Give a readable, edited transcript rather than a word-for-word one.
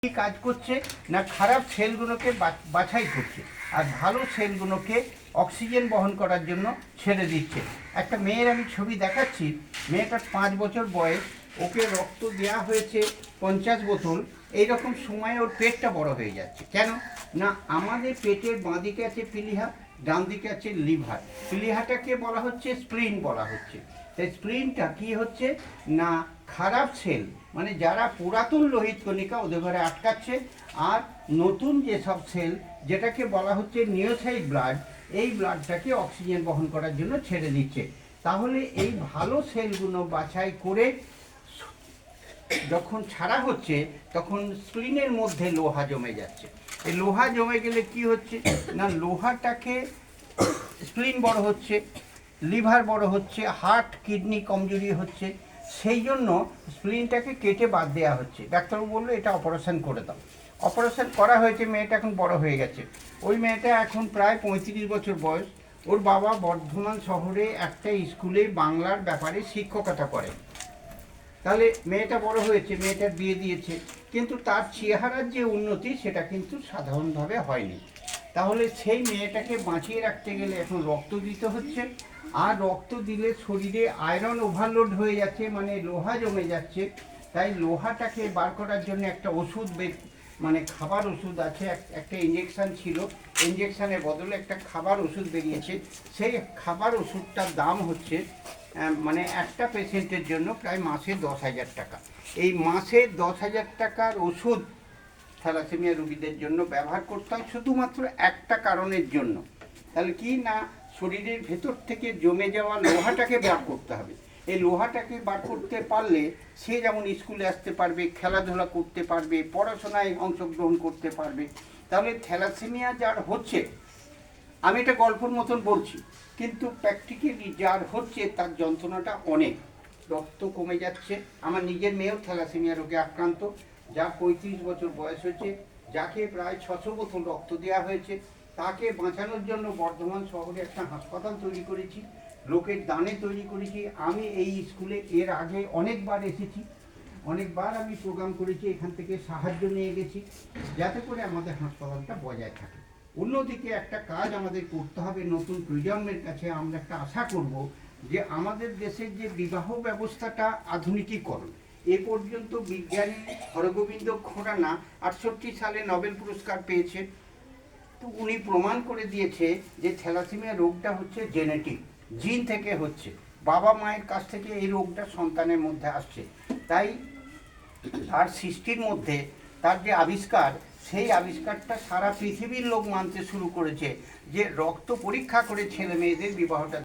কাজ করছে না খারাপ সেলগুলোকে বাছাই করছে আর ভালো সেলগুলোকে অক্সিজেন বহন করার জন্য ছেড়ে দিচ্ছে। একটা মেয়ের আমি ছবি দেখাচ্ছি, মেয়েটার 5 বছর বয়স, ওকে রক্ত দেওয়া হয়েছে 50 বোতল। এইরকম সময়ে ওর পেটটা বড় হয়ে যাচ্ছে। কেন না আমাদের পেটের বাঁ দিকে আছে প্লীহা, ডান দিকে আছে লিভার। প্লীহাটাকে বলা হচ্ছে স্প্লিন বলা হচ্ছে। তাই স্প্লিনটা কি হচ্ছে না খারাপ সেল মানে যারা পুরাতন লোহিত কণিকা ওদের ঘরে আটকাচ্ছে, আর নতুন যেসব সেল যেটাকে বলা হচ্ছে নিওসাইট ব্লাড, এই ব্লাডটাকে অক্সিজেন বহন করার জন্য ছেড়ে দিচ্ছে। তাহলে এই ভালো সেলগুলো বাছাই করে যখন ছাড়া হচ্ছে তখন স্প্লিনের মধ্যে লোহা জমে যাচ্ছে। এই লোহা জমে গেলে কি হচ্ছে না লোহাটাকে স্প্লিন বড় হচ্ছে, লিভার বড় হচ্ছে, হার্ট কিডনি কমজোরি হচ্ছে। সেই জন্য স্প্লিনটাকে কেটে বাদ দেওয়া হচ্ছে। ডাক্তারবাবু বললো এটা অপারেশন করে দাও। অপারেশন করা হয়েছে, মেয়েটা এখন বড় হয়ে গেছে। ওই মেয়েটা এখন প্রায় 35 বছর বয়স। ওর বাবা বর্ধমান শহরে একটা স্কুলে বাংলার ব্যাপারে শিক্ষকতা করে। তাহলে মেয়েটা বড় হয়েছে, মেয়েটার বিয়ে দিয়েছে, কিন্তু তার চেহারার যে উন্নতি সেটা কিন্তু সাধারণভাবে হয়নি। তাহলে সেই মেয়েটাকে বাঁচিয়ে রাখতে গেলে এখন রক্ত দিতে হচ্ছে, আর রক্ত দিলে শরীরে আয়রন ওভারলোড হয়ে যাচ্ছে, মানে লোহা জমে যাচ্ছে। তাই লোহাটাকে বার করার জন্য একটা ওষুধ মানে খাবার ওষুধ আছে, একটা ইঞ্জেকশান ছিল, ইঞ্জেকশানের বদলে একটা খাবার ওষুধ বেরিয়েছে। সেই খাবার ওষুধটার দাম হচ্ছে মানে একটা পেশেন্টের জন্য প্রায় মাসে 10,000 টাকা। এই মাসে 10,000 টাকার ওষুধ থ্যালাসেমিয়া রোগীদের জন্য ব্যবহার করতে হয় শুধুমাত্র একটা কারণের জন্য। তাহলে কি না শরীরের ভেতর থেকে জমে যাওয়া লোহাটাকে বার করতে হবে। এই লোহাটাকে বার করতে পারলে সে যেমন স্কুলে আসতে পারবে, খেলাধুলা করতে পারবে, পড়াশোনায় অংশগ্রহণ করতে পারবে। তাহলে থ্যালাসেমিয়া যার হচ্ছে, আমি এটা গল্পের মতন বলছি, কিন্তু প্র্যাকটিক্যালি যার হচ্ছে তার যন্ত্রণাটা অনেক। রক্ত কমে যাচ্ছে। আমার নিজের মেয়েও থ্যালাসেমিয়া রোগে আক্রান্ত, যার 35 বছর বয়স হয়েছে, যাকে প্রায় 600 বোতল রক্ত দেওয়া হয়েছে। তাকে বাঁচানোর জন্য বর্ধমান শহরে একটা হাসপাতাল তৈরি করেছি, লোকের দানে তৈরি করেছি। আমি এই স্কুলে এর আগে অনেকবার এসেছি, অনেকবার আমি প্রোগ্রাম করেছি, এখান থেকে সাহায্য নিয়ে গেছি, যাতে করে আমাদের হাসপাতালটা বজায় থাকে। অন্যদিকে একটা কাজ আমাদের করতে হবে, নতুন প্রজন্মের কাছে আমরা একটা আশা করব যে আমাদের দেশের যে বিবাহ ব্যবস্থাটা আধুনিকীকরণ, এ পর্যন্ত বিজ্ঞানী হরগোবিন্দ খোরানা 68 সালে নোবেল পুরস্কার পেয়েছে। তো উনি প্রমাণ করে দিয়েছে যে থ্যালাসেমিয়া রোগটা হচ্ছে জেনেটিক, জিন থেকে হচ্ছে, বাবা মায়ের কাছ থেকে এই রোগটা সন্তানের মধ্যে আসছে। তাই তার সৃষ্টির মধ্যে তার যে আবিষ্কার, সেই আবিষ্কারটা সারা পৃথিবীর লোক মানতে শুরু করেছে যে রক্ত পরীক্ষা করে ছেলে মেয়েদের বিবাহটা